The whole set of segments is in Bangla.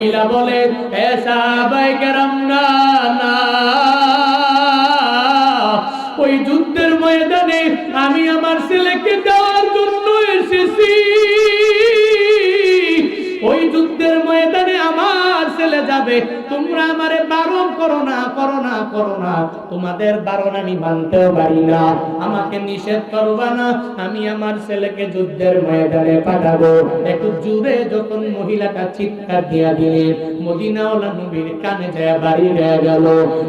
মহিলা বলে হে সাহাবায়ে কেরাম, না না, ওই যুদ্ধের ময়দানে আমি আমার ছেলেকে দেওয়ার জন্য এসেছি। ওই যুদ্ধের ময়দানে আমার ছেলে যাবে, তোমরা আমারে বারণ করো না, করো না, করো না। তোমাদের বারণ আমি মানতেও পারি না, আমাকে নিষেধ করবা না, আমি আমার ছেলেকে যুদ্ধের ময়দানে পাঠাবো। একটু জোরে যখন মহিলাটা চিৎকার দিয়া দিলেন, মদিনাওয়ালা নবীর কানে যায় বাড়ি হয়ে গেল।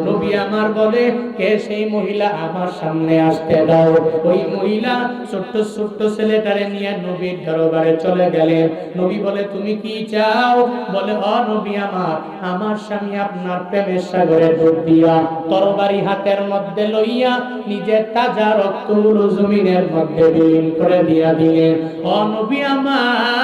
নবী আমার বলে, কে সেই মহিলা, আমার সামনে আসতে দাও। ওই মহিলা ছোট্ট ছোট্ট ছেলেটারে নিয়ে নবীর দরবারে চলে গেলেন। নবী বলে, তুমি কি চাও? বলে, ও নবী আমার, আমার স্বামী আপনার প্রেমের সাগরে ডুব দিয়া তরবারি হাতের মধ্যে লইয়া নিজের তাজা রক্তগুলো জমিনের মধ্যে বিলীন করে দিয়া দিলেন। ও নবী আমার,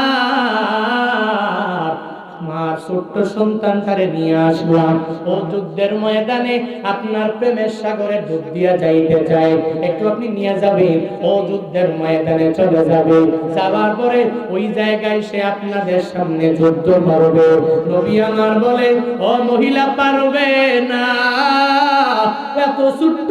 মার ছোট্ট সন্তানটারে নিয়ে আসলাম, ও যুদ্ধের ময়দানে আপনার প্রেমের সাগরে ডুব দিয়া যাইতে চাই, একটু আপনি নিয়ে যাবেন, ও যুদ্ধের ময়দানে চলে যাবে। যাওয়ার পরে ওই জায়গায় সে আপনাদের সামনে যুদ্ধ করবে। নবী আমার বলে, ও মহিলা পারবে না, এত ছোট্ট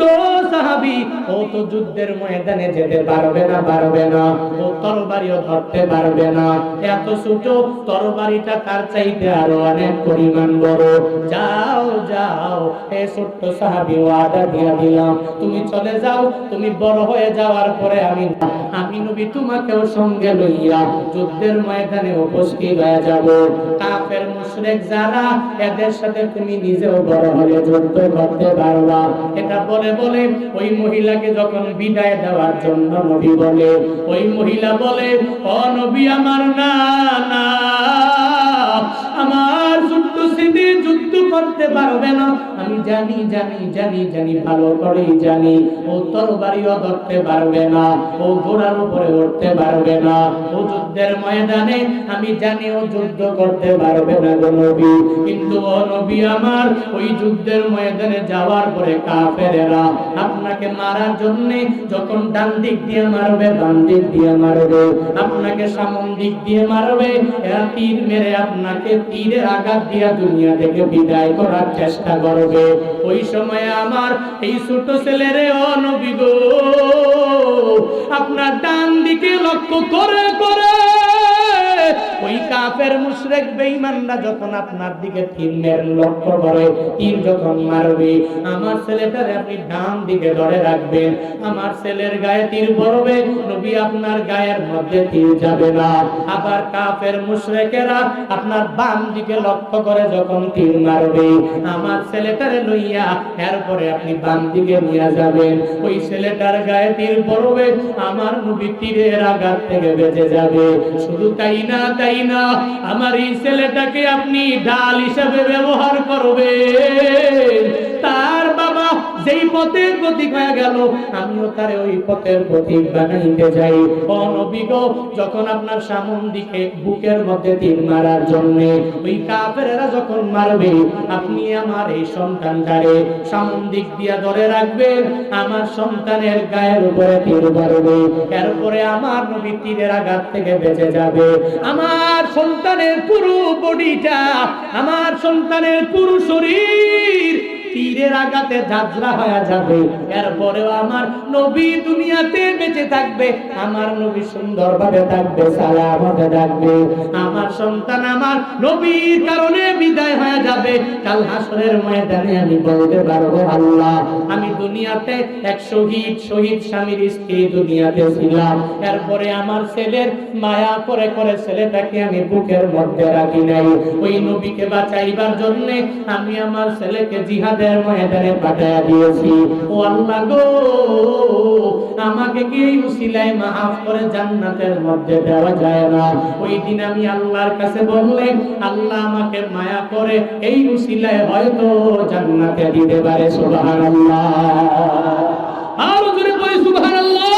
সাহাবী, ও তো যুদ্ধের ময়দানে যেতে পারবে না, পারবে না, ও তরবারিও ধরতে পারবে না, এত ছোট, তরবারিটা তার চাইতে আরো অনেক পরিমাণ বড়। যাও যাও, এ ছোট্ট সাহাবী, ওয়াদা দিয়া দিলাম, তুমি চলে যাও, তুমি বড় হয়ে যাওয়ার পরে আমি নবী তোমাকেও সঙ্গে লইয়া যুদ্ধের ময়দানে উপস্থিত হয়ে যাব। কাফের মুশরিক যারা, এদের সাথে তুমি নিজেও বড় হলে যুদ্ধ করতে পারবা। এটা বলে বলে ওই মহিলাকে যখন বিদায় দেওয়ার জন্য নবী বলে, ওই মহিলা বলে, ও নবী আমার, না না, আমার ছোট্ট স্মৃতি যুদ্ধ করতে পারবে না, আমি জানি জানি জানি জানি, ভালো করেই জানি, ও তরবারিও ধরতে পারবে না, ও ঘোড়ার উপরে উঠতে পারবে না, ও যুদ্ধের ময়দানে আমি জানি ও যুদ্ধ করতে পারবে না গো নবী। কিন্তু ও নবী আমার, ওই যুদ্ধের ময়দানে যাওয়ার পরে কাফেরেরা আপনাকে মারার জন্য যখন ডান দিক দিয়ে মারবে, বাম দিক দিয়ে মারবে, আপনাকে সামন দিক দিয়ে মারবে, এরা তীর মেরে আপনাকে তীরের আঘাত দিয়া দুনিয়া থেকে বিদায় করার চেষ্টা করবে। ওই সময় আমার এই ছোট ছেলেরে, ও নবী গো, আপনার ডান দিকে লক্ষ্য করে করে ওই কাফের মুশরিক বেঈমানরা যখন আপনার দিকে তীর লক্ষ্য করে, তীর যখন মারবে, আমার ছেলেটারে আপনি ডান দিকে ধরে রাখবেন, আমার ছেলের গায়ে তীর পড়বে, নবী আপনার গায়ের মধ্যে তীর যাবে না। আবার কাফের মুশরিকেরা আপনার বাম দিকে লক্ষ্য করে যখন তীর মারবে, আমার ছেলেটারে লইয়া এরপরে আপনি বাম দিকে নিয়ে যাবেন, ওই ছেলেটার গায়ে তীর পড়বে, আমার নবী তীরের আঘাত থেকে বেঁচে যাবে। শুধু তাই না, তাই না, আমার এই ছেলেটাকে আপনি ঢাল হিসেবে ব্যবহার করবেন। তার বাবা যেই পথের প্রতীক হয়ে গেল, আমিও তারে ওই পথের প্রতীক বানাইতে যাই। ও নবী গো, যখন আপনার সামন দিকে বুকের মধ্যে তীর মারার জন্য ওই কাফেরেরা যখন মারবে, আপনি আমার এই সন্তানটারে সামন দিক দিয়া ধরে রাখবেন, আমার সন্তানের গায়ের উপরে তীর মারবে, এরপরে আমার নবী তীরের আঘাত থেকে বেঁচে যাবে। আমার সন্তানের পুরো বডিটা, আমার সন্তানের পুরো শরীর তীরের আঘাতে ঝাঁঝরা হয়ে যাবে, এরপরেও আমার নবী দুনিয়াতে বেঁচে থাকবে, আমার নবী সুন্দরভাবে থাকবে, সালামতে থাকবে। আমার সন্তান আমার নবীর কারণে বিদায় হয়ে যাবে, কাল হাসরের ময়দানে আমি বলতে পারবো, আল্লাহ, আমি দুনিয়াতে এক শহীদ স্বামীর স্ত্রী দুনিয়াতে ছিলাম, এরপরে আমার ছেলের মায়া করে করে ছেলেটাকে আমি বুকের মধ্যে রাখি নাই, ওই নবীকে বাঁচাইবার জন্য আমি আমার ছেলেকে জিহাদের ময়দানে পাঠিয়ে দিয়েছি। ও আল্লাহ গো, আমাকে কি এই উসিলায় মাফ করে জান্নাতের মধ্যে দেওয়া যায় না? ওই দিন আমি আল্লাহর কাছে বললে, আল্লাহ আমাকে মায়া করে এই উসিলায় হয়তো জান্নাতে দিতে পারে। সুবহানাল্লাহ, আর জোরে বলি সুবহানাল্লাহ।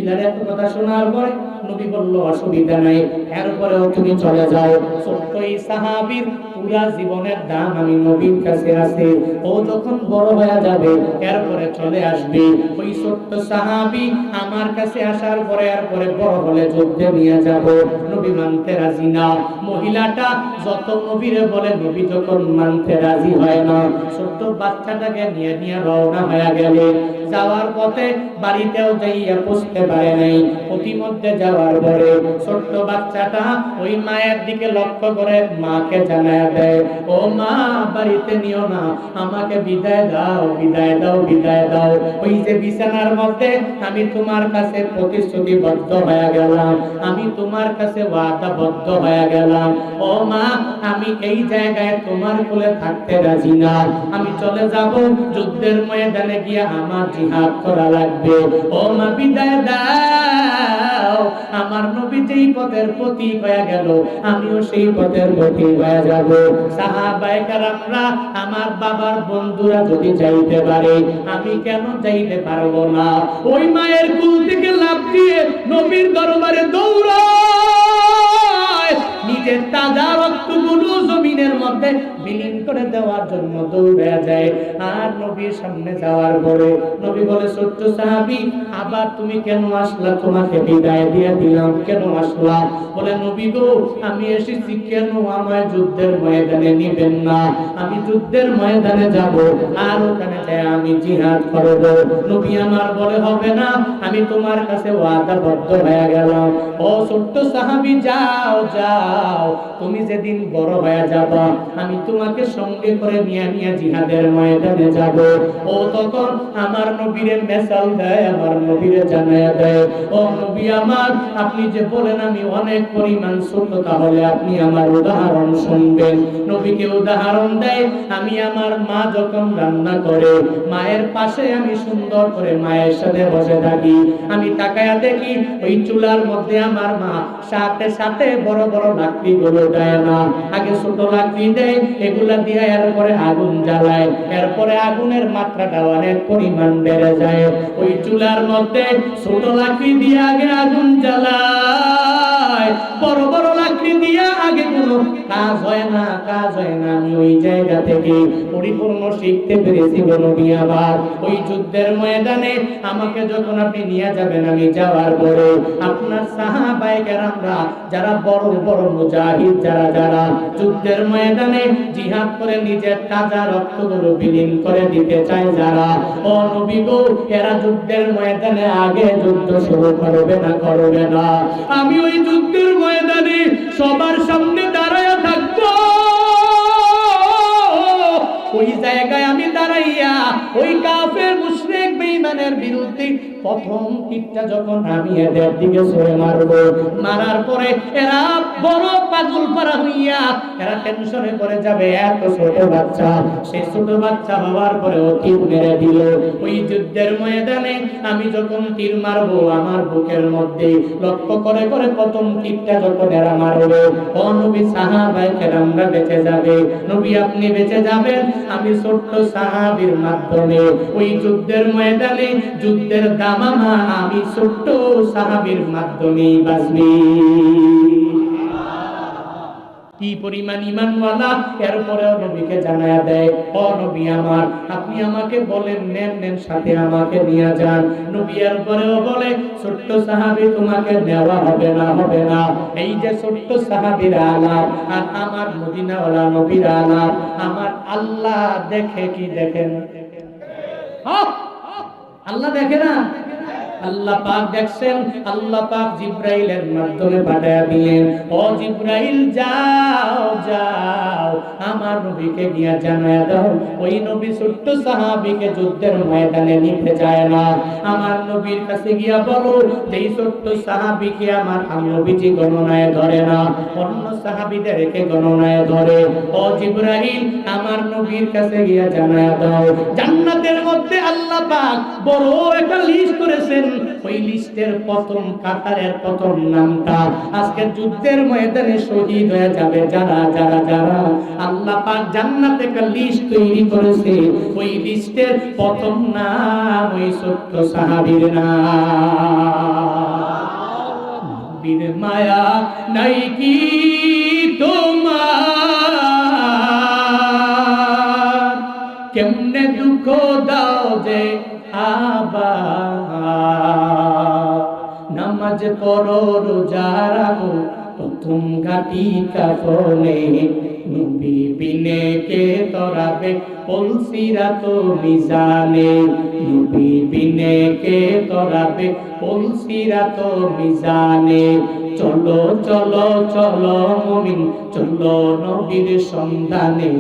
মহিলার এত কথা শোনার পরে নবী বলল অসুবিধা নাই, এরপরেও তুমি চলে যাও। ছোট্ট এই সাহাবীর পুরা জীবনের দাম আমি নবীর কাছে আছে। ও যখন বড় হয়ে যাবে এরপরে চলে আসবে। ওই ছোট্ট সাহাবী আমার কাছে আসার পরে এরপরে বড় হলে যুদ্ধে নিয়ে যাব। নবী মানতে রাজি না। মহিলাটা যত নবীরে বলে নবী যখন মানতে রাজি হয় না, ছোট্ট বাচ্চাটাকে নিয়ে নিয়ে রওনা হয়ে গেলে যাওয়ার পথে বাড়িতেও যাইয়া পৌঁছতে পারে নাই। প্রতিমধ্যে যাওয়ার পরে ছোট্ট বাচ্চাটা ওই মায়ের দিকে লক্ষ্য করে মাকে জানায় দেয়, ও মা বাড়িতে নিও না, আমাকে বিদায় দাও, বিদায় দাও, বিদায় দাও। ওই যে বিছানার মধ্যে আমি তোমার কাছে প্রতিশ্রুতিবদ্ধ হয়ে গেলাম, আমি তোমার কাছে ওয়াদাবদ্ধ হয়ে গেলাম। ও মা আমি এই জায়গায় তোমার কোলে থাকতে রাজি না, আমি চলে যাব যুদ্ধের ময়দানে গিয়ে আমার জিহাদ করা লাগবে। ও মা বিদায় দাও। আমার নবী যেই পথের প্রতীক হয়ে গেল আমিও সেই পথের প্রতীক হয়ে যাব। সাহাবায়ে কেরামরা আমার বাবার বন্ধুরা যদি যাইতে পারে আমি কেন যাইতে পারবো না? ওই মায়ের কুল থেকে লাফ দিয়ে নবীর দরবারে দৌড়ায়, নিজের তাজা রক্তগুলো জমিনের মধ্যে বিলীন করে দেওয়ার জন্য দৌড়ে যায়। আর নবীর সামনে যাওয়ার পরে নবী বলে, ছোট্ট সাহাবী আবার তুমি কেন আসলা? তোমাকে বিদায় দিয়ে দিলাম, কেন আসলা? বলে, নবী গো আমি এসেছি কেন আমায় যুদ্ধের ময়দানে নিবেন না? আমি যুদ্ধের ময়দানে যাব আর ওখানে যাই আমি জিহাদ করব। নবী আমার বলে, হবে না, আমি তোমার কাছে ওয়াদাবদ্ধ হয়ে গেলাম। ও ছোট্ট সাহাবী যাও যাও, তুমি যেদিন বড় হয়ে যাবা আমি তোমাকে সঙ্গে করে নিয়ে নিয়ে জিহাদের ময়দানে যাব। ও তখন আমার নবীরে মেসাল দেয়, আমার নবীরে জানায়া দেয়, ও নবী আমার আপনি যে বলেন আমি অনেক পরিমাণ ছোট, তাহলে আপনি আমার উদাহরণ শুনবেন। নবীকে উদাহরণ দেয়, আমি আমার মা যখন রান্না করে মায়ের পাশে আমি সুন্দর করে মায়ের সাথে বসে থাকি, আমি তাকায়া দেখি ওই চুলার মধ্যে আমার মা সাথে সাথে বড় বড় লাকড়ি গুলো দেয় না, আগে ছোট লাকড়ি দেয়, এগুলা দিয়ে এরপরে আগুন জ্বালায়, এরপরে আগুনের মাত্রাটা অনেক পরিমাণ বেড়ে যায়। ওই চুলার মধ্যে ছোট লাকড়ি দিয়ে আগে আগুন জ্বালায়, বড় বড় লাকড়ি দিয়ে আগে কোনো কাজ হয় না, কাজ হয় না। আমি ওই জায়গা থেকে পরিপূর্ণ শিখতে পেরেছি নবী আমার। ওই যুদ্ধের ময়দানে আমাকে যখন আপনি নিয়ে যাবেন, আমি যাওয়ার পরে আপনার সাহাবায়ে কেরামরা যারা বড় বড় মুজাহিদ, যারা যারা যুদ্ধের ময়দানে জিহাদ করে নিজের তাজা রক্তগুলো বিলীন করে দিতে চায় যারা, ও নবী গো এরা যুদ্ধের ময়দানে আগে যুদ্ধ শুরু করবে না, করবে না। আমি ওই যুদ্ধের ময়দানে সবার সামনে দাঁড়ায়া থাকবো। ওই জায়গায় আমি দাঁড়াইয়া ওই কাফের মুশরিক বেঈমানের বিরুদ্ধে প্রথম তীরটা যখন আমি এদের দিকে ছুঁড়ে মারবো, মারার পরে এরা বড় পাগল পারা হইয়া এরা টেনশনে পড়ে যাবে, এত ছোট বাচ্চা, সেই ছোট বাচ্চা হওয়ার পরে ও তীর মেরে দিল। ওই যুদ্ধের ময়দানে আমি যখন তীর মারবো আমার বুকের মধ্যে লক্ষ্য করে করে প্রথম তীরটা যখন এরা মারবে, ও নবী সাহাবায়ে কেরামরা বেঁচে যাবে। নবী আপনি বেঁচে যাবেন, আমি ছোট্ট সাহাবীর মাধ্যমে ওই যুদ্ধের ময়দানে যুদ্ধের দামামা আমি ছোট্ট সাহাবীর মাধ্যমে বাঁচবি। কি পরিমাণ ঈমানওয়ালা! এরপরেও নবীকে জানায়া দেয়, ও নবী আমার আপনি আমাকে বলেন নেন নেন, সাথে আমাকে নিয়ে যান। নবী এরপরেও বলে, ছোট্ট সাহাবী তোমাকে নেওয়া হবে না, হবে না। এই যে ছোট্ট সাহাবীর আলাপ আর আমার মদিনাওয়ালা নবীর আলাপ, আমার আল্লাহ দেখে কি দেখেন? আল্লাহ দেখে না? আল্লাহ পাক দেখছেন। আল্লাহ পাক জিবরাইলের মাধ্যমে পাঠায়া দিলেন, ও জিবরাইল যাও যাও আমার নবীকে গিয়া জানায়া দাও ওই নবী ছোট্ট সাহাবীকে যুদ্ধের ময়দানে নিতে যায় না। আমার নবীর কাছে গিয়া বলো যেই ছোট্ট সাহাবীকে আমার নবীজি গণনায় ধরে না, অন্য সাহাবীদেরকে গণনায় ধরে। ও জিবরাইল আমার নবীর কাছে গিয়া জানায়া দাও জান্নাতের মধ্যে আল্লাহ পাক বড় একটা লিস্ট করেছেন, ওই লিস্টের প্রথম কাতারের প্রথম নামটা আজকে যুদ্ধের ময়দানে শহীদ হয়ে যাবে যারা যারা যারা আল্লাহ পাক জান্নাতে একটা লিস্ট তৈরি করেছে ওই লিস্টের প্রথম নাম ওই ছোট্ট সাহাবীর নাম। নবীর মায়া নাই কি তোমার কেমনে দুঃখ দাও যে আবার নামাজ পড়ো রোজা রাখো প্রথম ঘাটি কাফনে নবী বিনে কে তরাবে পলসিরাত মিজানে নবী বিনে কে তরাবে পলসিরাত মিজানে চলো চলো চলো মুমিন চলো নবীর সন্ধানে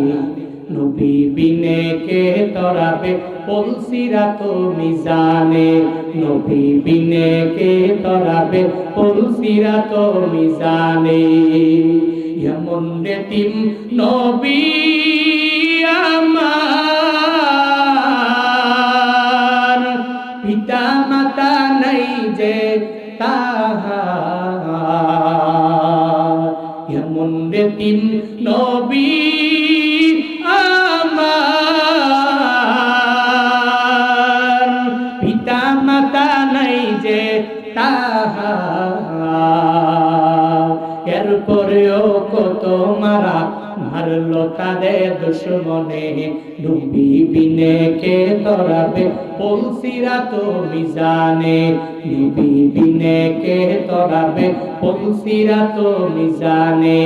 নবী বিনে কে তরাবে পলসিরাত মিজানে নবী বিনে কে তরাবে পলসিরাত মিজানে এমন এতিম নবী আমার পিতা মাতা নাই যে তাহার এমন এতিম নবী আমার পিতা মাতা নাই যে তাহার এরপরেও কত মারা মারলো তারে দুশ্মনে নবী বিনে কে তরাবে পলসিরাত মিজানে নবী বিনে কে তরাবে পলসিরাত মিজানে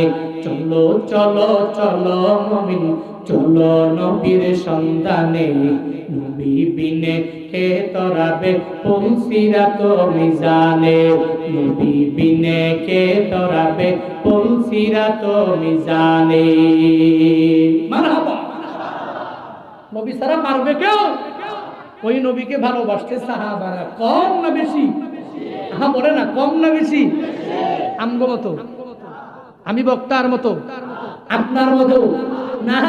চলো চলো চলো মুমিন চলো নবীর সন্ধানে নবী বিনে কে তরাবে পলসিরাত মিজানে নবী বিনে কে তরাবে পলসিরাত মিজানে। মারহাবা। নবী সারা পারবে কেউ? ওই নবীকে ভালোবাসতে সাহাবারা কম না বেশি? হ্যাঁ বলে না, কম না বেশি? আমগো মতো, আমি বক্তার মতো, আপনার মতো না,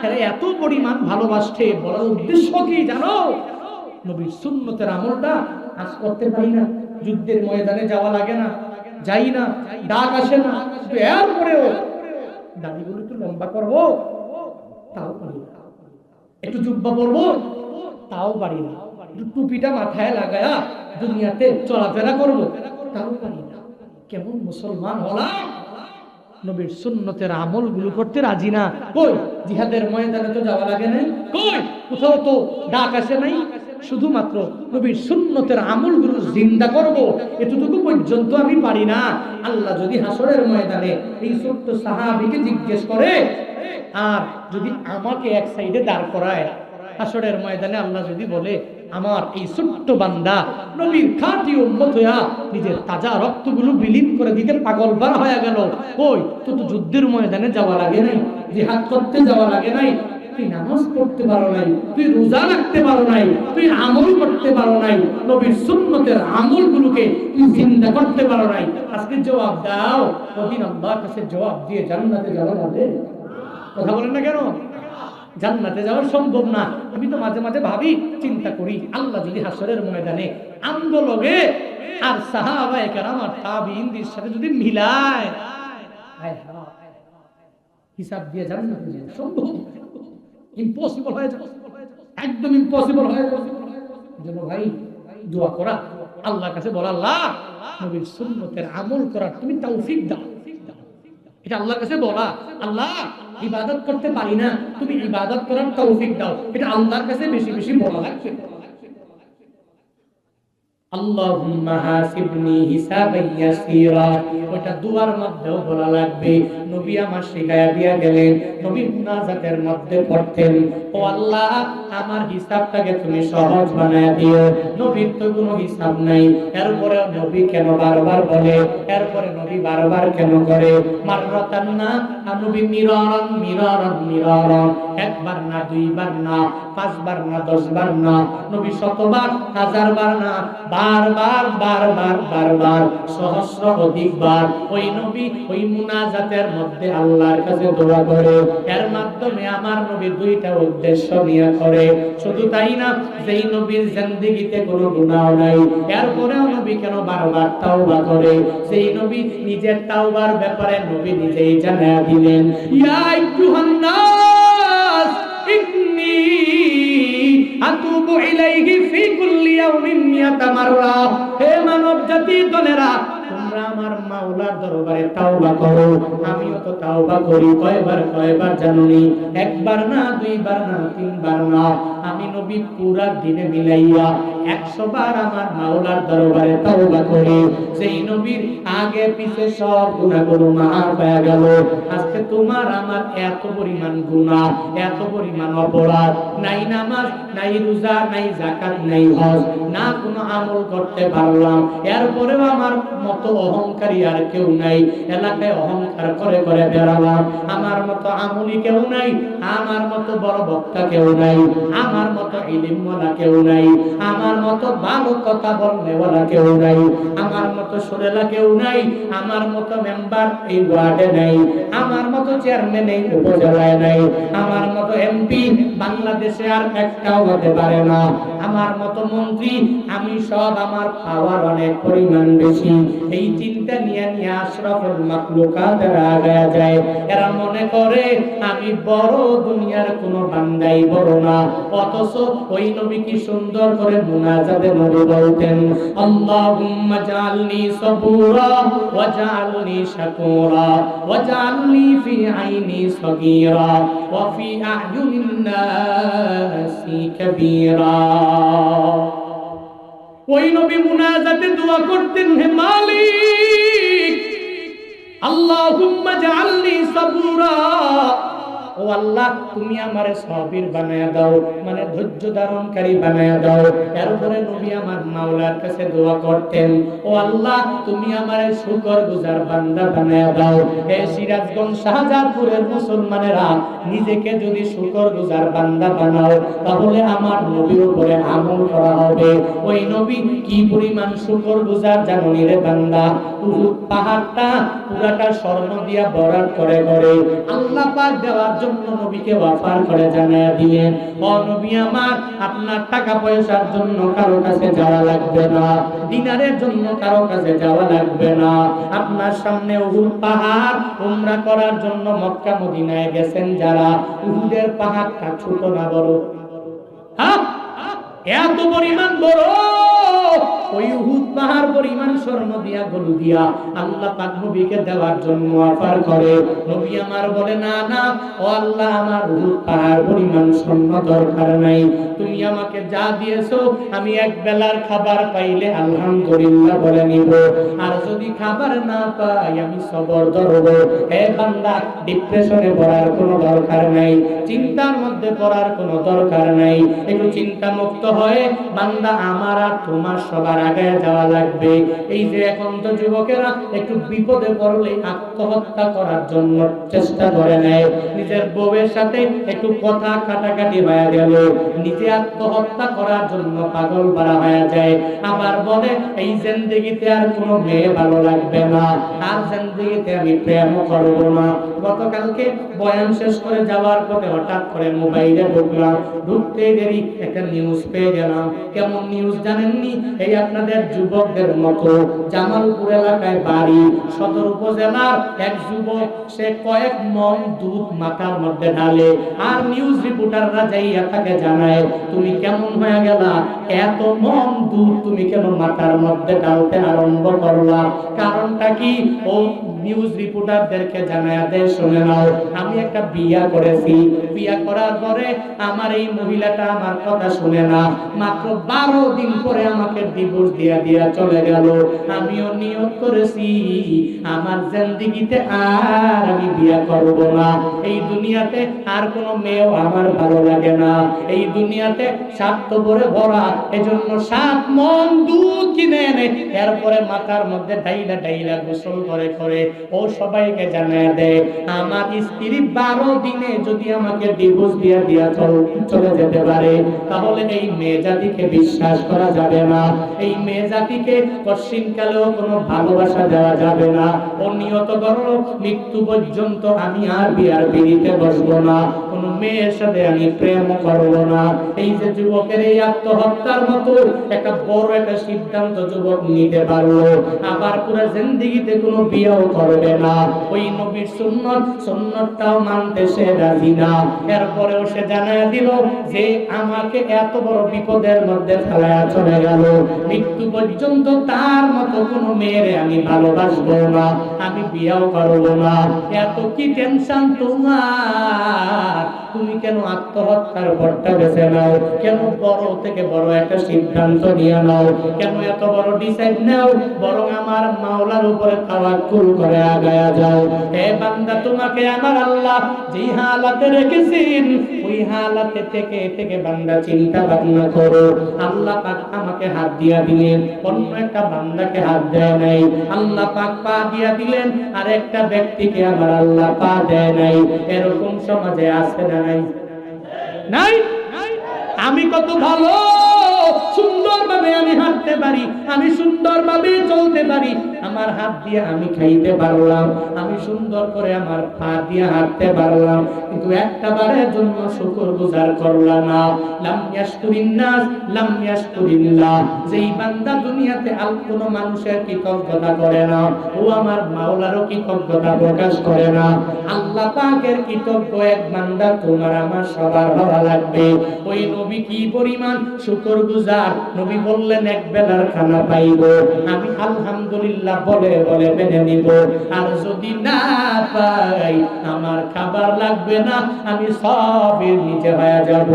এরা এত পরিমাণ ভালোবাসতে। বলার উদ্দেশ্য কি জানো? নবীর সুন্নতের আমলটা আজ করতে পারি না, যুদ্ধের ময়দানে যাওয়া লাগে না, যাই না, ডাক আসে না, এরপরেও দাড়িগুলো একটু লম্বা করবো তাও পারি না, একটু জুব্বা পরবো তাও পারি না, একটু টুপিটা মাথায় লাগায়া দুনিয়াতে চলাফেরা করবো তাও পারি না। কেমন মুসলমান হলাম? নবীর সুন্নতের আমলগুলো করতে রাজি না। কই জিহাদের ময়দানে তো যাওয়া লাগে নাই, কই কোথাও তো ডাক আসে নাই, শুধুমাত্র নবীর সুন্নতের আমলগুলো জিন্দা করব এতটুকু পর্যন্ত আমি পারি না। আল্লাহ যদি হাসরের ময়দানে এই ছোট্ট সাহাবীকে জিজ্ঞেস করে আর যদি আমাকে এক সাইডে দাঁড় করায় হাসরের ময়দানে, আল্লাহ যদি বলে আমার এই ছোট্ট বান্দা নবীর খাঁটি উম্মত হইয়া নিজের তাজা রক্তগুলো বিলীন করে দিতে পাগল বার হয়ে গেল, কই তো যুদ্ধের ময়দানে যাওয়া লাগে নাই, জিহাদ করতে যাওয়া লাগে নাই, তুই নামাজ পড়তে পারো নাই, তুই রোজা রাখতে পারো নাই, তুই আমল করতে পারো নাই, নবীর সুন্নতের আমলগুলোকে তুই জিন্দা করতে পারো নাই। আজকে জবাব দাও, ওদিন আল্লাহর কাছে জবাব দিয়ে জান্নাতে যাওয়া যাবে? কথা বলেন না কেন? জান্নাতে যাওয়া সম্ভব না। আমি তো মাঝে মাঝে ভাবি, চিন্তা করি, আল্লাহ যদি হাসরের ময়দানে আমগো লগে আর সাহাবায়ে কেরাম আর তাবিঈনদের সাথে যদি মিলায়, হায় হায়, হিসাব দিয়ে জান্নাতে যাওয়া সম্ভব? ইম্পসিবল হয়ে যাবে, একদম ইম্পসিবল হয়ে যাবে। যেন ভাই দোয়া করা, আল্লাহর কাছে বলা, আল্লাহ নবীর সুন্নতের আমল করার তুমি তৌফিক দাও। এটা আল্লাহর কাছে বলা, আল্লাহ ইবাদত করতে পারি না, তুমি ইবাদত করার তৌফিক দাও। এটা আল্লাহর কাছে বেশি বেশি বলা লাগবে। আল্লাহুম্মা হাসিবনি হিসাবান ইয়াসীরা, ওটা দুয়ার মধ্যেও বলা লাগবে। নবী আমার শিখায়া দিয়া গেলেন, নবী মুনাজাতের মধ্যে পড়তেন, ও আল্লাহ আমার হিসাবটাকে তুমি সহজ বানায়া দিও। নবীর তো কোনো হিসাব নাই, এরপরে নবী কেন বারবার বলে, এরপরে নবী বারবার কেন করে? মাররাতান না, নবী মিরারান মিরারান মিরারান, একবার না, দুইবার না, 5 বার না, 10 বার না, নবী 100 বার, 1000 বার না, বারবার বারবার বারবার সহস্র অধিকবার ওই নবী ওই মুনাজাতের মধ্যে আল্লাহর কাছে দোয়া করে। এর মাধ্যমে আমার নবী দুইটা উদ্দেশ্য নিয়ে করে। শুধু তাই না, যেই নবীর জিন্দেগিতে কোনো গুনাহ নাই, এরপরেও নবী কেন বারবার তাওবা করে? সেই নবী নিজের তাওবার ব্যাপারে নবী নিজেই জানায়া দিলেন, ইয়া আইয়ুহান নাস ইন্নী আতুবু ইলাইহি ফি কুল্লি ইয়াউমিন মিয়াতা মাররা। হে মানব জাতি দলেরা, তোমরা আমার মাওলার দরবারে তাওবা করো। আমিও তো তাওবা করি। কয়বার জানুনি? একবার না, দুইবার না, তিনবার না, আমি নবী পুরা দিনে মিলাইয়া 100 বার আমার মাওলার দরবারে তাওবা করি। সেই নবীর আগে পিছে সব গুনাহগুলো মাফ হয়ে গেল। আজকে তোমার আমার এত পরিমাণ গুনাহ, এত পরিমাণ অপরাধ, নাই নামাজ, নাই রোজা, নাই যাকাত, নাই হজ, না কোনো আমল করতে পারলাম। এরপরেও আমার মতো অহংকারী আর কেউ নাই। এলাকায় অহংকার করে করে বেড়ালাম। আমার মতো আমলি কেউ নাই, আমার মতো বড় বক্তা কেউ নাই, আমার মতো ইলিমওয়ালা কেউ নাই, আমার মতো ভালো কথা বলনেওয়ালা কেউ নাই, আমার মতো সুরেলা কেউ নাই, আমার মতো মেম্বার এই ওয়ার্ডে নাই, আমার মতো চেয়ারম্যান এই উপজেলায় নাই, আমার মতো এমপি বাংলাদেশে আর একটাও হতে পারে না, আমার মতো মন্ত্রী। আমি সব, আমার পাওয়ার অনেক পরিমাণ বেশি। এই চিন্তা নিয়ে নিয়ে আশরাফুল মাখলুকাতের আগায়া যায়। এরা মনে করে আমি বড়, দুনিয়ার কোনো বান্দাই বড় না। অথচ ওই নবী কি সুন্দর করে মুনাজাতে নবী বলতেন, আল্লাহুম্মা জাআলনি সাবুরা ওয়া জাআলনি শাকুরা ওয়া জাআলনি ফি আইনি সাগীরা ওয়া ফি আ'য়ুনিন নাসি কাবীরা। ওই নবী মুনাজাতে দোয়া করতেন, হে মালিক, আল্লাহুম্মা জাআলনি সাবুরা, ও আল্লাহ তুমি আমারে সাবির বানায়া দাও, মানে ধৈর্য ধারণকারী বানায়া দাও। এরপরে নবী আমার মাওলার কাছে দোয়া করতেন, ও আল্লাহ তুমি আমারে শুকরগুজার বান্দা বানায়া দাও। হে সিরাজগঞ্জ শাহজাদপুরের মুসলমানেরা, নিজেকে যদি শুকরগুজার বান্দা বানাও, তাহলে আমার নবীর উপরে আমল করা হবে। ওই নবী কি পরিমাণ শুকরগুজার জানেন রে বান্দা? উহুদ পাহাড়টা পুরাটা স্বর্ণ দিয়া ভরাট করে করে আল্লাহ পাক দেওয়ার জন্য নবীকে ওয়াফার করে জানায়া দিলেন, ও নবী আমার, আপনার টাকা পয়সার জন্য কারো কাছে যাওয়া লাগবে না, দিনারের জন্য কারো কাছে যাওয়া লাগবে না। আপনার সামনে উহুদ পাহাড়, উমরা করার জন্য মক্কা মদিনায় গেছেন যারা, উহুদের পাহাড়টা ছোট না বড়? হ্যাঁ, এত পরিমাণ বড়। ওই উহুদ পাহাড় পরিমাণ স্বর্ণ দিয়া গলু দিয়া আল্লাহ পাক নবীকে দেওয়ার জন্য অফার করে। নবী আমার বলে, না না, ও আল্লাহ, আমার উহুদ পাহাড় পরিমাণ স্বর্ণ দরকার নাই। তুমি আমাকে যা দিয়েছো, আমি এক বেলার খাবার পাইলে আলহামদুলিল্লাহ বলে নিব, আর যদি খাবার না পাই আমি সবর ধরব। হে বান্দা, ডিপ্রেশনে পড়ার কোনো দরকার নাই, চিন্তার মধ্যে পড়ার কোনো দরকার নাই। একটু চিন্তা মুক্ত হয়ে বান্দা আমার আর তোমার সবার আগে যাওয়া লাগবে। এই যে এখন তো যুবকেরা একটু বিপদে পড়লে আত্মহত্যা করার জন্য চেষ্টা করে নেয়, নিজের বউয়ের সাথে একটু কথা কাটাকাটি হয়ে গেল, নিজে আত্মহত্যা করার জন্য পাগল পারা হয়ে যায়। আবার বলে এই জিন্দেগিতে আর কোনো মেয়ে ভালো লাগবে না, আর জিন্দেগিতে আমি প্রেম করব না। গতকালকে বয়ান শেষ করে যাওয়ার পথে হঠাৎ করে মোবাইলে ঢুকলাম, ঢুকতে দেরি একটা নিউজ পেয়ে গেলাম। কেমন নিউজ জানেননি? এই আপনাদের যুবকদের মতো জামালপুর এলাকায় বাড়ি, সদর উপজেলার এক যুবক, সে কয়েক মণ দুধ মাথার মধ্যে ঢালে, আর নিউজ রিপোর্টাররা যাইয়া তাকে জানায়, তুমি কেমন হয়ে গেলা, এত মণ দুধ তুমি কেন মাথার মধ্যে ঢালতে আরম্ভ করলা? কারণটা কি? ও নিউজ রিপোর্টারদেরকে জানায় দেয়, শুনে নাও, আমি একটা বিয়া করেছি, বিয়া করার পরে আমার এই মহিলাটা আমার কথা শুনে না, মাত্র 12 দিন পরে আমাকে ডিভোর্স দিয়া চলে গেল। আমিও নিয়ত করেছি আমার জিন্দেগিতে আর আমি বিয়া করব না, এই দুনিয়াতে আর কোনো মেয়েও আমার ভালো লাগে না, এই দুনিয়াতে স্বার্থপরে ভরা, এজন্য 7 মণ দুধ কিনে এনে এরপরে মাথার মধ্যে ডাইলা ডাইলা গোসল করে করে ও সবাইকে জানায় দেয় আমার স্ত্রী 12 দিনে যদি আমাকে ডিভোর্স দিয়া চলে যেতে পারে, তাহলে এই মেয়ে জাতিকে বিশ্বাস করা যাবে না, এই মেয়ে জাতিকে পশ্চিমকালেও কোনো ভালোবাসা দেওয়া যাবে না। ও নিয়ত করো মৃত্যু পর্যন্ত আমি আর বিয়ার পিড়িতে বসবো না, কোনো মেয়ের সাথে আমি প্রেম করবো না। এই যে যুবকের এই আত্মহত্যার মতো একটা বড় একটা সিদ্ধান্ত যুবক নিতে পারলো, আবার পুরো জিন্দেগিতে কোনো বিয়েও করবে না, ওই নবীর সুন্নতটাও মানতে সে রাজি না। এরপরেও সে জানায় দিল যে আমাকে এত বড় বিপদের মধ্যে ফেলায়া চলে গেল, মৃত্যু পর্যন্ত তার মতো কোনো মেয়েরে আমি ভালোবাসবো না, আমি বিয়েও করবো না। এত কি টেনশন তোমার? তুমি কেন আত্মহত্যার পথটা বেছে নাও? কেন বড় থেকে বড় একটা সিদ্ধান্ত নিয়ে নাও? কেন এত বড় ডিসাইড নাও? বরং আমার মাওলার উপরে তাওয়াক্কুল করে আগায়া যাও। হে বান্দা, তোমাকে আমার আল্লাহ যেই হালাতে রেখেছেন ওই হালাতে থেকে থেকে বান্দা চিন্তা ভাবনা করো। আল্লাহ পাক আমাকে হাত দিয়া দিলেন, অন্য একটা বান্দাকে হাত দেয় নাই। আল্লাহ পাক পা দিয়া দিলেন, আর একটা ব্যক্তিকে আমার আল্লাহ পা দেয় নাই। এরকম সমাজে আছে না নাই? নাই? আমি কত ভালো, সুন্দরভাবে আমি হাঁটতে পারি, আমি সুন্দরভাবে চলতে পারি, আমার হাত দিয়ে আমি খাইতে পারলাম, আমি সুন্দর করে আমার পা দিয়ে হাঁটতে পারলাম, কিন্তু একটা বারের জন্য শুকরগুজার করলাম না। লাম ইয়াশকুরিন নাস লাম ইয়াশকুরিল্লাহ। যেই বান্দা দুনিয়াতে আর কোনো মানুষের কৃতজ্ঞতা করে না, ও আমার মাওলারও কৃতজ্ঞতা প্রকাশ করে না। আল্লাহ পাকের কৃতজ্ঞ এক বান্দা তোমার আমার সবার হওয়া লাগবে। ওই নবী কি পরিমাণ শুকরগুজার, নবী বললেন এক বেলার খানা পাইব, আমি আলহামদুলিল্লাহ বলে বলে মেনে নিব, আর যদি না পাই আমার খাবার লাগবে না, আমি সবের নিচে হয়ে যাব।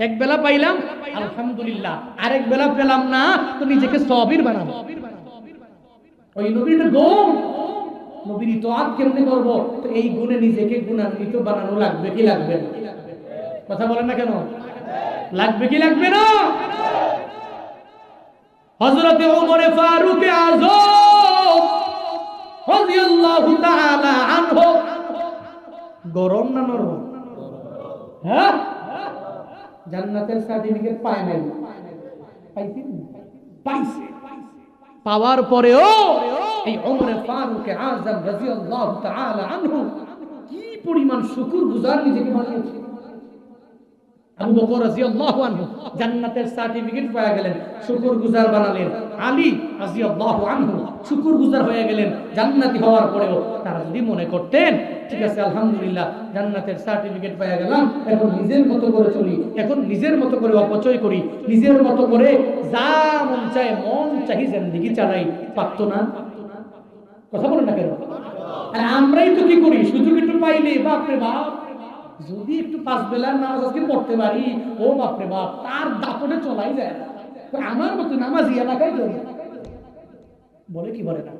এক বেলা পাইলাম আলহামদুলিল্লাহ, আরেক বেলা পেলাম না তো নিজেকে সবির বানাবো। ওই নবীর গুণ, নবীর ইতাআত কেমনে করব? তো এই গুণে নিজেকে গুণান্বিত বানানো লাগবে কি লাগবে না? কথা বলেন না কেন? লাগবে কি লাগবে না? হযরত ওমর ফারুক আযম রাদিয়াল্লাহু তাআলা আনহু, গরম না নরম? হ্যাঁ, জান্নাতের সার্টিফিকেট পায় নাই, পাইছেন? পাইছে। পাওয়ার পরেও এই ওমর ফারুক আযম রাদিয়াল্লাহু তাআলা আনহু কি পরিমাণ শুকরগুজার নিজেকে বানিয়েছে। আবু বকর রাদিয়াল্লাহু আনহু জান্নাতের সার্টিফিকেট পেয়ে গেলেন, শুকরগুজার বানালেন। আলী রাদিয়াল্লাহু আনহু শুকরগুজার হয়ে গেলেন জান্নাতি হওয়ার পরেও। তারা যদি মনে করতেন ঠিক আছে আলহামদুলিল্লাহ জান্নাতের সার্টিফিকেট পেয়ে গেলাম, এখন নিজের মতো করে চলি, এখন নিজের মতো করে অপচয় করি, নিজের মতো করে যা মন চায় মন চাহি জিন্দেগি চালাই, পারতো না? কথা বলেন না কেন? আর আমরাই তো কি করি, সুযোগ একটু পাইলে বাপরে বাপ, যদি একটু 5 বেলার নামাজ আজকে পড়তে পারি, ও বাপরে বাপ, তার দাপটে চলাই যায় না। আমার মতো নামাজি এলাকায় বলে কি বলে না?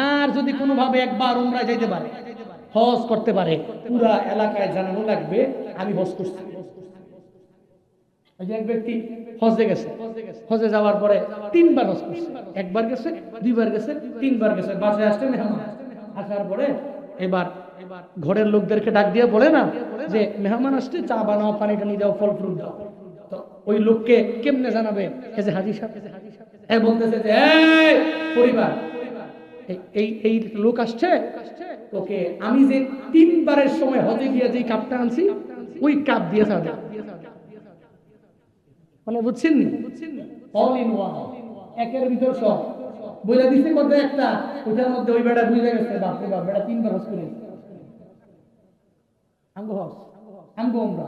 আর যদি কোনোভাবে একবার উমরায় যাইতে পারে, হজ করতে পারে, পুরা এলাকায় জানানো লাগবে আমি হজ করছি। এক ব্যক্তি হজে গেছে, হজে যাওয়ার পরে 3 বার হজ করছে, একবার গেছে, 2 বার গেছে, 3 বার গেছে, বাসায় আসছে মেহমান। আসার পরে এবার ঘরের লোকদেরকে ডাক দিয়ে বলে না যে মেহমান আসছে, চা বানাও, পানি টানি দাও, ফল ফ্রুট দাও। তো ওই লোককে কেমনে জানাবে যে হাজী সাহেব? বলতেছে যে এই পরিবার, এই লোক আসছে, ওকে আমি যে 3 বারের সময় হজে গিয়ে যে কাপটা আনছি ওই কাপ দিয়ে চা দাও। মানে বুঝছেন নি? অল ইন ওয়ান, একের ভিতর সব বইলা দিছে। কত একটা ওটার মধ্যে ওই বেটা বুঝে গেছে, বাপরে বাপ, বেটা 3 বার হজ করে আমগো হজ, আমগো উমরা,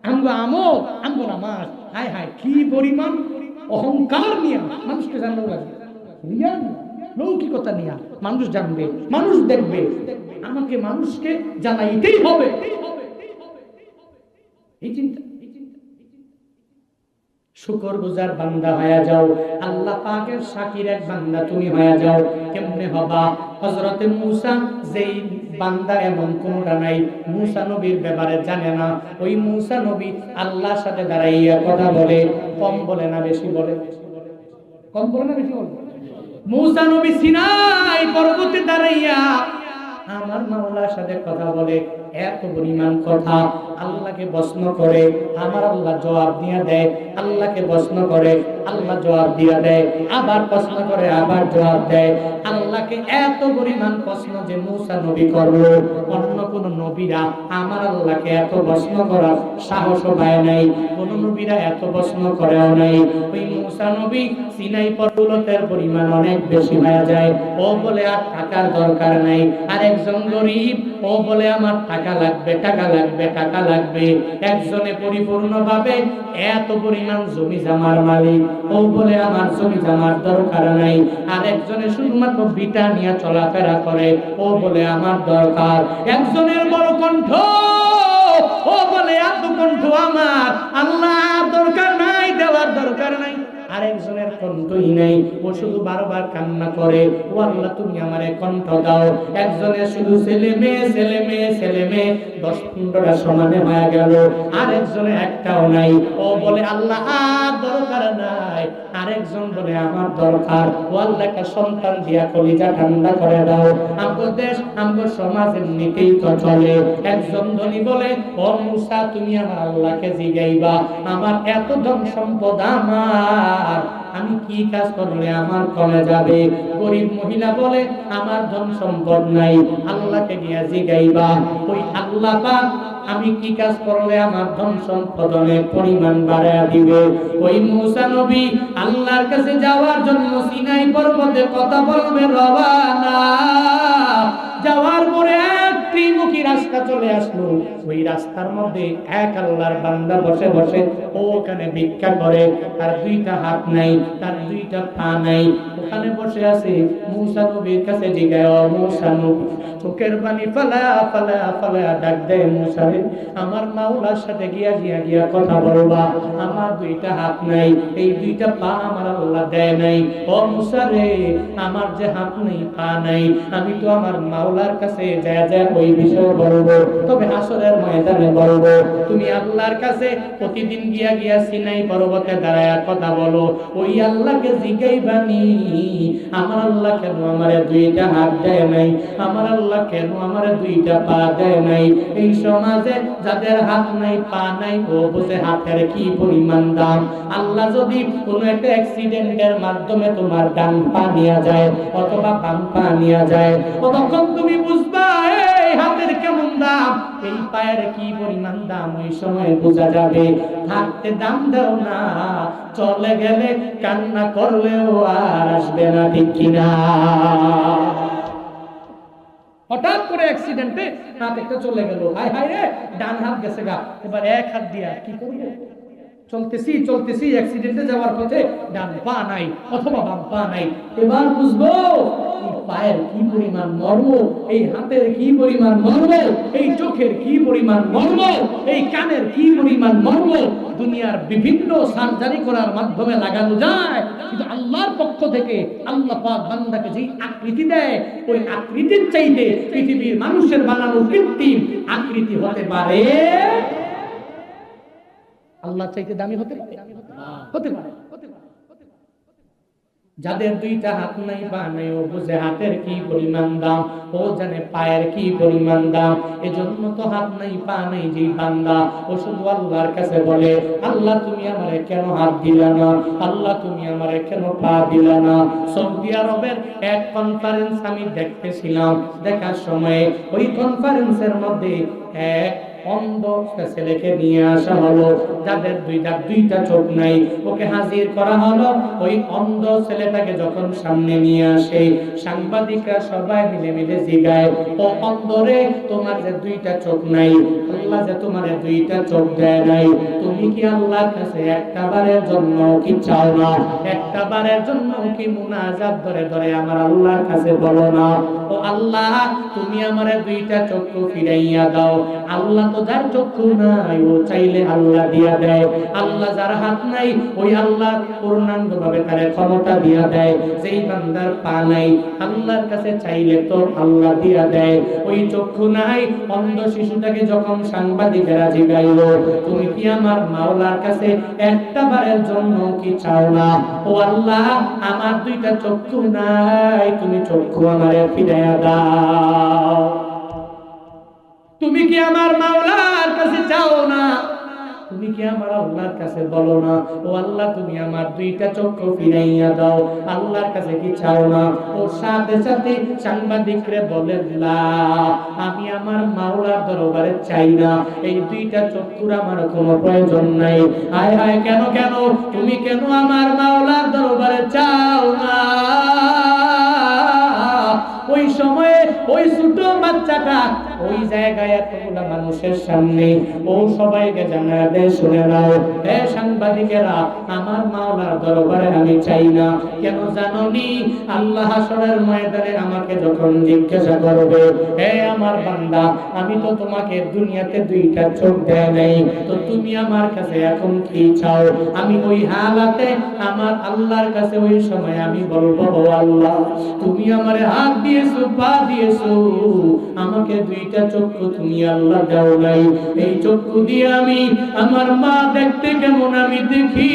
আমগো আমল, আমগো নামাজ। হায় হায়, কি পরিমাণ অহংকার নিয়ে মানুষকে জানানো লাগে, রিয়া লৌকিকতা নিয়ে মানুষ জানবে, মানুষ দেখবে, আমাকে মানুষকে জানাইতেই হবে, এই চিন্তা। শুকরগুজার বান্দা হয়ে যাও, আল্লাহ পাকের শাকির এক বান্দা তুমি হয়ে যাও। কেমনে হবা? হযরতে মূসা, যেই বান্দা এমন কোনটা নাই মূসা নবীর ব্যাপারে জানে না, ওই মূসা নবী আল্লাহর সাথে দাঁড়াইয়া কথা বলে, কম বলে না বেশি বলে? কম বলে না বেশি বলে? মূসা নবী সিনাই পর্বতে দাঁড়াইয়া আমার মাওলার সাথে কথা বলে, এত পরিমাণ কথা, আল্লাহকে প্রশ্ন করে, আমার আল্লাহ জবাব দিয়া দেয়, আল্লাহকে প্রশ্ন করে, আল্লাহ জবাব দিয়া দেয়, আবার প্রশ্ন করে, আবার জবাব দেয়। আল্লাহকে এত পরিমাণ প্রশ্ন যে মূসা নবী করলো, অন্য কোন নবীরা আমার আল্লাহকে এত প্রশ্ন করার সাহসও পায় নাই, কোন নবীরা এত প্রশ্ন করেও নাই। ওই মূসা নবী সিনাই পর্বতের পরিমাণ অনেক বেশি হয়ে যায়, ও বলে আর টাকার দরকার নাই। আর একজন গরিব, ও বলে আমার টাকা লাগবে, টাকা লাগবে, টাকা লাগবে। একজনে পরিপূর্ণভাবে এত পরিমাণ জমি জামার মালিক, ও বলে আমার জমি জামার দরকার নাই। আর একজনে শুধুমাত্র বিটা নিয়ে চলাফেরা করে, ও বলে আমার দরকার। একজনের বড় কণ্ঠ, ও বলে এত কণ্ঠ আমার, আল্লাহ দরকার নাই, দেওয়ার দরকার নাই। আরেকজনের কণ্ঠই নাই, ও শুধু বারবার কান্না করে, ও আল্লাহ তুমি আমারে কণ্ঠ দাও। একজনের শুধু ছেলে মেয়ে, ছেলে মেয়ে, ছেলে মেয়ে, 10-15টা সমানে হয়ে গেল। আরেকজনের একটাও নাই, ও বলে আল্লাহ আর দরকার নাই। আরেকজন বলে আমার দরকার, ও আল্লাহকে সন্তান দিয়া কলিজা ঠান্ডা করে দাও। আমগো দেশ, আমগো সমাজ এমনিতেই তো চলে। একজন ধনী বলে, ও মূসা তুমি আমার আল্লাহকে জিগাইবা, আমার এত ধন সম্পদ আমার, আমি কি কাজ করলে আমার কমে যাবে। গরিব মহিলা বলে আমার ধন সম্পদ নাই, আল্লাহকে গিয়া জিগাইবা, ওই আল্লাহ পাক আমি কি কাজ করলে আমার ধন সম্পদের পরিমাণ বাড়ায়া দিবে। ওই মূসা নবী আল্লাহর কাছে যাওয়ার জন্য সিনাই পর্বতে কথা বলবে রওয়ানা। যাওয়ার পরে ত্রিমুখী রাস্তা চলে আসলো। ওই রাস্তার মধ্যে এক আল্লাহর বান্দা বসে বসে ওখানে ভিক্ষা করে, তার 2টা হাত নাই, তার 2টা পা নাই, ওখানে বসে আছে। মূসা নবীর কাছে জিগায়, ও মূসা নবী, চোখের পানি ফালায়া ফালায়া ফালায়া ডাক দেয়, মূসা রে আমার মাওলার সাথে গিয়া গিয়া গিয়া কথা বলবা, আমার 2টা হাত নাই, এই 2টা পা আমার আল্লাহ দেয় নাই। ও মূসা রে আমার যে হাত নেই, পা নাই, আমি তো আমার মাওলার কাছে যা যা ওই বিষয়ে বলবো, তবে হাসরের ময়দানে বলবো। তুমি আল্লাহর কাছে প্রতিদিন গিয়া গিয়া সিনাই পর্বতে দাঁড়ায়া কথা বলো, ওই আল্লাহকে জিগাইবানি আমার আল্লাহ কেন আমারে 2টা হাত দেয় নাই, আমার আল্লাহ কেন আমারে 2টা পা দেয় নাই। এই সমাজে যাদের হাত নাই, পা নাই, ও বুঝে হাতের কি পরিমাণ দাম। আল্লাহ যদি কোনো একটা অ্যাক্সিডেন্টের মাধ্যমে তোমার ডান পা নিয়ে যায় অথবা বাম পা নিয়ে যায়, তখন তুমি বুঝবা এই হাতের কেমন দাম, এই পায়ের কি পরিমাণ দাম, ওই সময় বোঝা যাবে। থাকতে দাম দাও না, চলে গেলে কান্না করলেও আর আসবে না, ঠিক কিনা? হঠাৎ করে অ্যাক্সিডেন্টে হাত একটা চলে গেল, হায় হায় রে ডান হাত গেছে গা, এবার এক হাত দিয়া কি করবে? চলতেছি চলতেছি, অ্যাক্সিডেন্টে যাওয়ার পথে ডান পা নাই অথবা বাম পা নাই, এবার বুঝবো এই পায়ের কি পরিমাণ মর্ম, এই হাতের কি পরিমাণ মর্ম, এই চোখের কি পরিমাণ মর্ম, এই কানের কি পরিমাণ মর্ম। দুনিয়ার বিভিন্ন সার্জারি করার মাধ্যমে লাগানো যায়, কিন্তু আল্লাহর পক্ষ থেকে আল্লাহ পাক বান্দাকে যে আকৃতি দেয়, ওই আকৃতির চাইতে পৃথিবীর মানুষের বানানো কৃত্রিম আকৃতি হতে পারে, আল্লাহ চাইতে দামি হতে পারে, হতে পারে। যাদের 2টা হাত নাই, পা নাই, ও বুঝে হাতের কি পরিমাণ দাম, ও জানে পায়ের কি পরিমাণ দাম। এজন্য তো হাত নাই, পা নাই যে বান্দা, ও শুধু আল্লাহর কাছে বলে, আল্লাহ তুমি আমারে কেন হাত দিলা না, আল্লাহ তুমি আমারে কেন পা দিলা না। সৌদি আরবের এক কনফারেন্স আমি দেখতেছিলাম, দেখার সময় ওই কনফারেন্সের মধ্যে এক অন্ধ ছেলেকে নিয়ে আসা হলো, যাদের 2টা চোখ নাই, ওকে হাজির করা হলো। ওই অন্ধ ছেলেটাকে যখন সামনে নিয়ে আসে, সাংবাদিকরা সবাই মিলে মিলে জিগায়, ও অন্ধ রে তোমার যে 2টা চোখ নাই, আল্লাহ যে তোমারে 2টা চোখ দেয় নাই, তুমি কি আল্লাহর কাছে একটা বারের জন্য কি চাও না? একটা বারের জন্য কি মুনাজাত ধরে ধরে আমার আল্লাহর কাছে বলো না, ও আল্লাহ তুমি আমারে 2টা চোখ ফিরাইয়া দাও। আল্লাহ তো যার চক্ষু নাই ও চাইলে আল্লাহ দিয়া দেয়, আল্লাহ যার হাত নাই ওই আল্লাহ পূর্ণাঙ্গভাবে তার ক্ষমতা দিয়া দেয়। যেই বান্দার পা নাই আল্লাহর কাছে চাইলে তো আল্লাহ দিয়া দেয়। ওই চক্ষু নাই অন্ধ শিশুটাকে যখন সাংবাদিকেরা জিজ্ঞাসা, তুমি কি আমার মাওলার কাছে একটা বারের জন্য কি চাও না? ও আল্লাহ, আমার দুইটা চক্ষু নাই, তুমি চক্ষু আমারে ফিরাইয়া দাও। তুমি কি আমার মাওলার কাছে চাও না? তুমি কি আমার আল্লাহর কাছে বলো না, ও আল্লাহ তুমি আমার দুইটা চক্ষু ফিরাইয়া দাও? আল্লাহর কাছে কি চাও না? ও সাথে সাথে সাংবাদিকরে বলে না, আমি আমার মাওলার দরবারে চাই না, এই দুইটা চক্ষুর আমার কোনো প্রয়োজন নাই। হায় হায়, কেন কেন? তুমি কেন আমার মাওলার দরবারে চাও না? ওই সময়ে ওই ছোট বাচ্চাটা ওই জায়গায় এতগুলা মানুষের সামনে ও সবাইকে জানায় দেয়, শুনে নাও হে সাংবাদিকেরা, আমার মাওলার দরবারে আমি চাই না। কেন জানোনি? আল্লাহ হাসরের ময়দানে আমাকে যখন জিজ্ঞাসা করবে, হে আমার বান্দা, আমি তো তোমাকে দুনিয়াতে দুইটা চোখ দেয় নাই, তো তুমি আমার কাছে এখন কি চাও? আমি ওই হালাতে আমার আল্লাহর কাছে ওই সময় আমি বলবো, ও আল্লাহ, তুমি আমারে হাত দিয়েছো, পা দিয়েছো, আমাকে দুইটা চক্ষু তুমি আল্লাহ দাও নাই। এই চক্ষু দিয়ে আমি আমার মা দেখতে কেমন আমি দেখি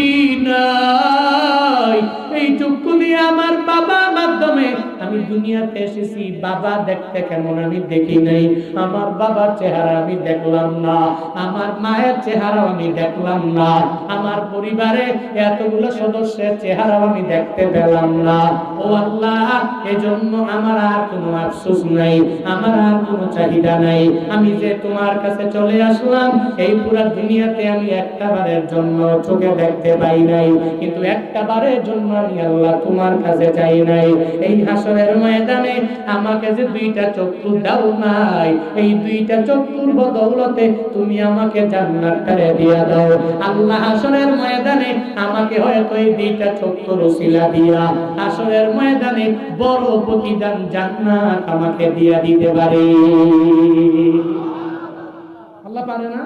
নাই, এই চক্ষু দিয়ে আমার বাবার মাধ্যমে আমি দুনিয়াতে এসেছি, বাবা দেখতে কেমন আমি দেখি নাই, আমার বাবার চেহারা আমি দেখলাম না, আমার মায়ের চেহারাও আমি দেখলাম না, আমার পরিবারে এতগুলো সদস্যের চেহারাও আমি দেখতে পেলাম না। ও আল্লাহ, এজন্য আমার আর কোনো আফসোস নাই, আমার আর কোনো চাহিদা নাই। আমি যে তোমার কাছে চলে আসলাম, এই পুরো দুনিয়াতে আমি একটা বারের জন্য চোখে দেখতে পাই নাই, কিন্তু একটা বারের জন্য আমি আল্লাহ তোমার কাছে চাই নাই। এই হাসরের ময়দানে আমাকে যে দুইটা চক্ষু দাও নাই, এই দুইটা চক্ষুর বদৌলতে তুমি আমাকে জান্নাতটারে দিয়া দাও। আল্লাহ হাসরের ময়দানে আমাকে হয়তো এই দুইটা চক্ষুর উসিলা দিয়া হাসরের ময়দানে বড় প্রতিদান জান্নাত আমাকে দিয়া দিতে পারে। আল্লাহ পারে না?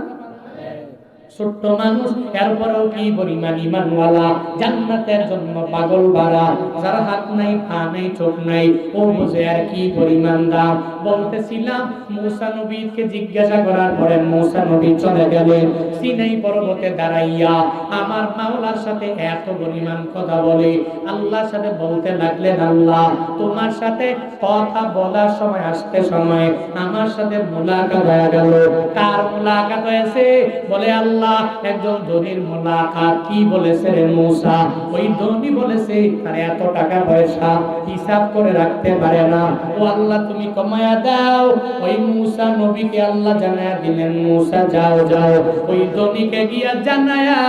ছোট্ট মানুষ, এরপরেও কি পরিমাণ ঈমানওয়ালা, জান্নাতের জন্য পাগল বাড়া, যার হাত নাই, পা নাই, চোখ নাই, ও বুঝে আর কি পরিমাণ দাম। বলতেছিলাম মূসা নবীকে জিজ্ঞাসা করার পরে মূসা নবী চলে গেলেন সিনাই পর্বতে দাঁড়াইয়া আমার মাওলার সাথে এত পরিমাণ কথা বলে আল্লাহর সাথে বলতে লাগলেন, আল্লাহ তোমার সাথে কথা বলার সময় আসতে সময় আমার সাথে মুলাকাত হয়ে গেল। কার মুলাকাত হয়েছে? বলে আল্লাহ একজন ধনীর মুলাকাত। কি বলেছে রে মূসা? ওই ধনী বলেছে তার এত টাকা পয়সা হিসাব করে রাখতে পারে না, ও আল্লাহ তুমি কমায়া দাও। ওই মূসা নবীকে আল্লাহ জানায়া দিলেন, মূসা যাও যাও ওই ধনীকে গিয়া জানায়া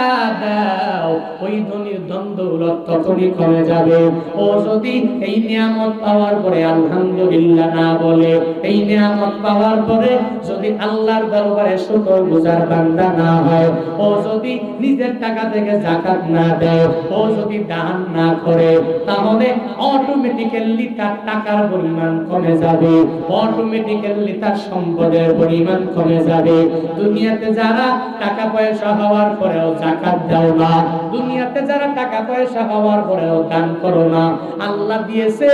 দাও, ওই ধনীর ধন দৌলত তখনই কমে যাবে। ও যদি এই নিয়ামত পাওয়ার পরে আলহামদুলিল্লাহ না বলে, এই নিয়ামত পাওয়ার পরে যদি আল্লাহর দরবারে শুকরগুজার বান্দা না হয়, ও যদি নিজের টাকা থেকে যাকাত না দেয়, ও যদি দান না করে, তাহলে অটোমেটিক্যালি তার টাকার পরিমাণ কমে যাবে, অটোমেটিক্যালি তার সম্পদের পরিমাণ কমে যাবে। দুনিয়াতে যারা টাকা পয়সা হওয়ার পরেও যাকাত দাও না, দুনিয়াতে যারা টাকা পয়সা হওয়ার পরেও দান করো না, আল্লাহ দিয়েছে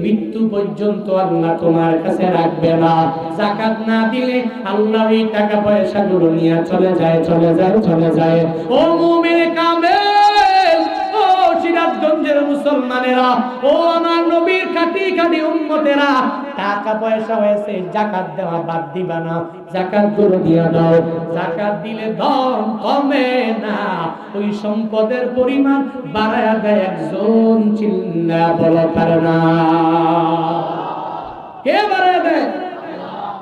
মৃত্যু পর্যন্ত আল্লাহ তোমার কাছে রাখবে না। যাকাত না দিলে আল্লাহ এই টাকা পয়সা গুলো নিয়ে চলে যায়, চলে যায়, চলে যায়। ও মুমিন কামেল, ও সিরাজগঞ্জের মুসলমানেরা, ও আমার নবীর খাঁটি খাঁটি উম্মতেরা, টাকা পয়সা হয়েছে যাকাত দেওয়া বাদ দিবা না, যাকাত গুলো দিয়া দাও। যাকাত দিলে ধন কমে না, ওই সম্পদের পরিমাণ বাড়ায়া দেয় একজন, চিল্লা বলা পারে না। কে বাড়ায়া দেয়?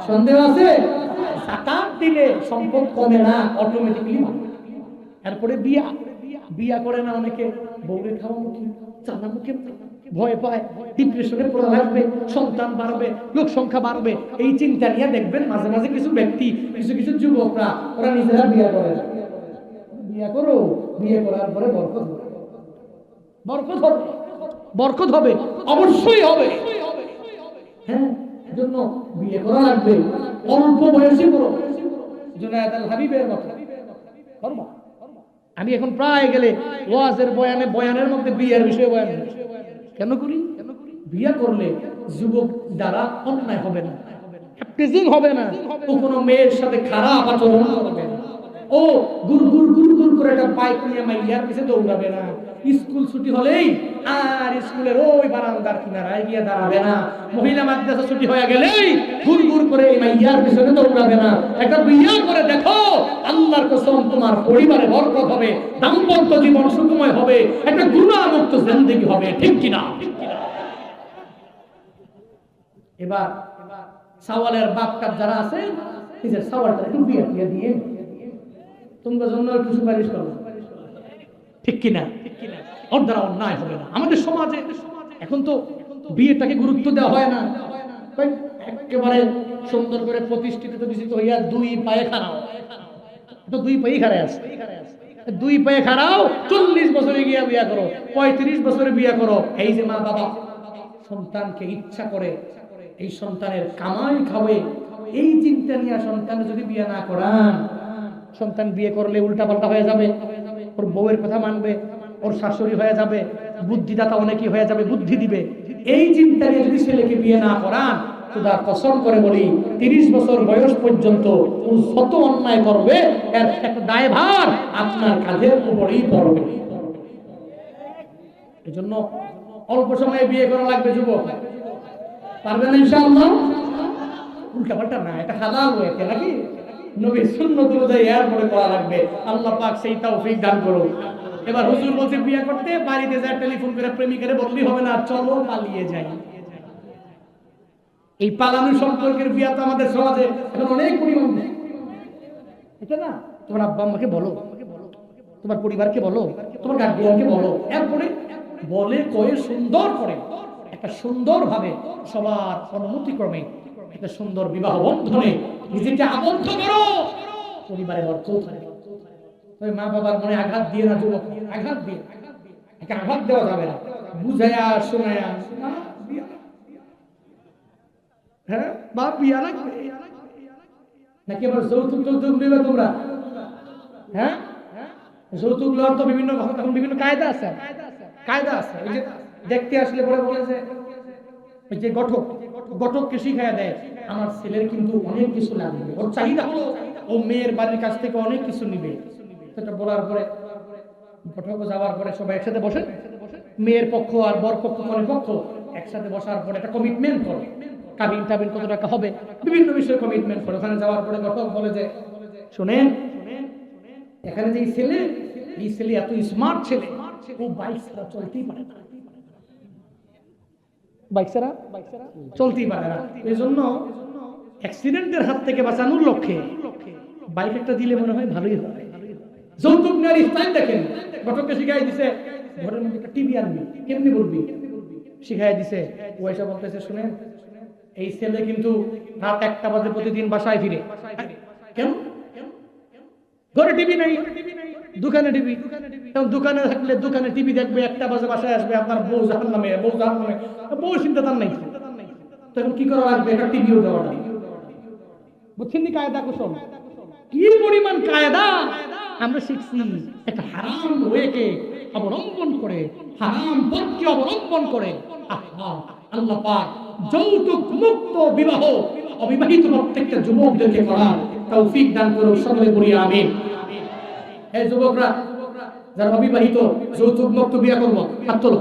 সন্দেহ আছে? যাকাত দিলে সম্পদ কমে না, অটোমেটিক্যালি। এরপরে বিয়া, বিয়া করে না অনেকে, বউরে খাওয়া মুখে, চালা মুখে, ভয় পায়, ডিপ্রেশনে পড়া লাগবে, সন্তান বাড়বে, লোক সংখ্যা বাড়বে, এই চিন্তা নিয়ে দেখবেন মাঝে মাঝে কিছু ব্যক্তি, কিছু কিছু যুবকরা ওরা নিজেরা বিয়া করে। বিয়া করো, বিয়ে করার পরে বরকত হবে, বরকত হবে, বরকত হবে, অবশ্যই হবে। হ্যাঁ, জন্য বিয়ে করা লাগবে, অল্প বয়সে করো। জুনায়েদ আল হাবিবের মতো করবা। আমি এখন প্রায় গেলে ওয়াজের বয়ানের মধ্যে বিয়ের বিষয়ে বয়ান কেন করি? বিয়ে করলে যুবক দ্বারা অন্যায় হবে না, প্রেজিং হবে না, ও কোনো মেয়ের সাথে খারাপ আচরণ করবে না, ও গুর করে একটা বাইক নিয়ে মাইয়ার পিছে দৌড়াবে না, স্কুল ছুটি হলেই আর স্কুলের ওই বারান্দার কিনারায় গিয়ে দাঁড়াবে না, মহিলা মাদ্রাসা ছুটি হয়ে গেলেই গুর করে মাইয়ার পিছনে দৌড়াবে না। একটা বিয়ে করে দেখো, আল্লাহর কসম তোমার পরিবারে বরকত হবে, দাম্পত্য জীবন সুখময় হবে, একটা গুনাহমুক্ত জিন্দেগি হবে, ঠিক কিনা? এবার সাওয়ালের বাপকার যারা আছে, নিজের সাওয়ালটা একটু বিয়ে দিয়ে তোমার জন্য একটু সুপারিশ করো, ঠিক কিনা? ওর দ্বারা অন্যায় হবে না। আমাদের সমাজে এখন তো বিয়েটাকে গুরুত্ব দেওয়া হয় না, একেবারে সুন্দর করে প্রতিষ্ঠিত হইয়া দুই পায়ে খাড়াও, তো দুই পায়ে খাড়ায় আছে, দুই পায়ে খাড়াও, 40 বছরে গিয়া বিয়া করো, 35 বছরে বিয়া করো। এই যে মা বাবা সন্তানকে ইচ্ছা করে এই সন্তানের কামাই খাবে, এই চিন্তা নিয়ে সন্তান যদি বিয়ে না করান, সন্তান বিয়ে করলে উল্টাপাল্টা হয়ে যাবে, ওর বউয়ের কথা মানবে, ওর শাশুড়ি হয়ে যাবে, বুদ্ধিদাতা অনেকেই হয়ে যাবে, বুদ্ধি দিবে, এই চিন্তা নিয়ে যদি ছেলেকে বিয়ে না করান, খোদা কসম করে বলি 30 বছর বয়স পর্যন্ত ও যত অন্যায় করবে এর একটা দায়ভার আপনার কাঁধের উপরেই পড়বে। এজন্য অল্প সময়ে বিয়ে করা লাগবে যুবক, পারবেন ইনশাআল্লাহ? উল্টাপাল্টা না, এটা হালাল হয়েছে নাকি নবীর সুন্নাত অনুযায়ী এরপরে করা লাগবে। আল্লাহ পাক সেই তৌফিক দান করুন। এবার হুজুর বলছে বিয়ে করতে, বাড়িতে যায় টেলিফোন করে প্রেমিকারে বললেই হবে না, চলো পালিয়ে যাই। এই পালানো সম্পর্কের বিয়ে তো আমাদের সমাজে এখন অনেক পরিমাণ, এটা না, তোমার আব্বা আম্মাকে বলো, তোমার পরিবারকে বলো, তোমার গার্ডিয়ানকে বলো, এরপরে বলে কয়ে সুন্দর করে একটা সুন্দর ভাবে সবার অনুমতি ক্রমে একটা সুন্দর বিবাহ বন্ধনে নিজেকে আবদ্ধ করো, পরিবারে অর্থ থাকে। মা বাবার মনে আঘাত দিয়ে না যুবক, আঘাত দিয়ে, আঘাত দেওয়া যাবে না, বুঝায়া শোনায়া, হ্যাঁ বাপ বিয়া লাগবে নাকি আবার যৌতুক নেবে তোমরা? হ্যাঁ, যৌতুক লওয়ার তো বিভিন্ন কায়দা আছে, ওই যে দেখতে আসলে পরে বলে যে ওই যে ঘটককে শিখাইয়া দেয়, আমার ছেলের কিন্তু অনেক কিছু লাগবে, ওর চাহিদা হলো ও মেয়ের বাড়ির কাছ থেকে অনেক কিছু নিবে। সেটা বলার পরে ঘটক যাওয়ার পরে সবাই একসাথে বসে, মেয়ের পক্ষ আর বর পক্ষ কনের পক্ষ একসাথে বসার পরে একটা কমিটমেন্ট করে, কাবিন টাবিন কত টাকা হবে, বিভিন্ন বিষয়ে কমিটমেন্ট করে। ওখানে যাওয়ার পরে ঘটক বলে যে শোনেন, এখানে যে এই ছেলে এত স্মার্ট ছেলে, ও বাইক ছাড়া চলতেই পারে না, বাইক ছাড়া চলতেই পারে না। এই জন্য অ্যাক্সিডেন্টের হাত থেকে বাঁচানোর লক্ষ্যে বাইক একটা দিলে মনে হয় ভালোই হয়। যৌতুক নেওয়ার স্টাইল দেখেন, ঘটককে শিখাই দিছে ঘরের মধ্যে একটা টিভি আনবি, কেমনি বলবি শিখাই দিছে। পয়সা বলতেছে শুনেন, এই ছেলে কিন্তু রাত 1টা বাজে প্রতিদিন বাসায় ফিরে, কেন? ঘরে টিভি নেই, দোকানে টিভি, দোকানে থাকলে দোকানে টিভি দেখবে, 1টা বাজে বাসায় আসবে, আপনার বউ জাহান্নামে, বউ চিন্তা তার নাই, তখন কি করা লাগবে? একটা টিভিও দেওয়া লাগবে। বুঝছেন নি কায়দা কুশল কি পরিমাণ কায়দা আমরা শিখছি? একটা হারাম ওয়েকে অবলম্বন করে, হারাম পথকে অবলম্বন করে আল্লাহ পাক যৌতুক মুক্ত বিবাহ অবিবাহিত প্রত্যেকটা যুবকদেরকে করার তৌফিক দান করুন, সকলে বলি আমিন। হে যুবকরা যারা অবিবাহিত যৌতুক মুক্ত বিয়ে করবো, হাত তোলো,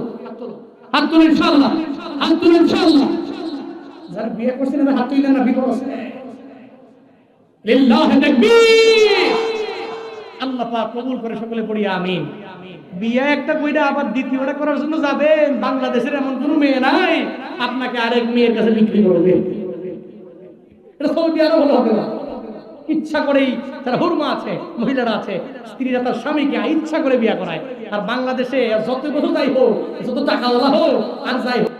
হাত তোলো ইনশাআল্লাহ, হাত তোলো ইনশাআল্লাহ। যারা বিয়ে করছেন না হাত তুললেন না, বিপদ আছে। লিল্লাহি তাকবীর, আল্লাহ পাক কবুল করে, সকলে পড়ি আমিন। বিয়ে একটা কইরা আবার দ্বিতীয়টা করার জন্য যাবেন, বাংলাদেশের এমন কোনো মেয়ে নাই আপনাকে আরেক মেয়ের কাছে বিক্রি করবে। এটা সৌদি আরব হলে হবে না। ইচ্ছা করেই যারা হুরমা আছে, মহিলারা আছে, স্ত্রীরা তার স্বামীকে ইচ্ছা করে বিয়ে করায়। আর বাংলাদেশে যত বছর যাই হোক, যত টাকাওয়ালা হোক আর যাই হোক,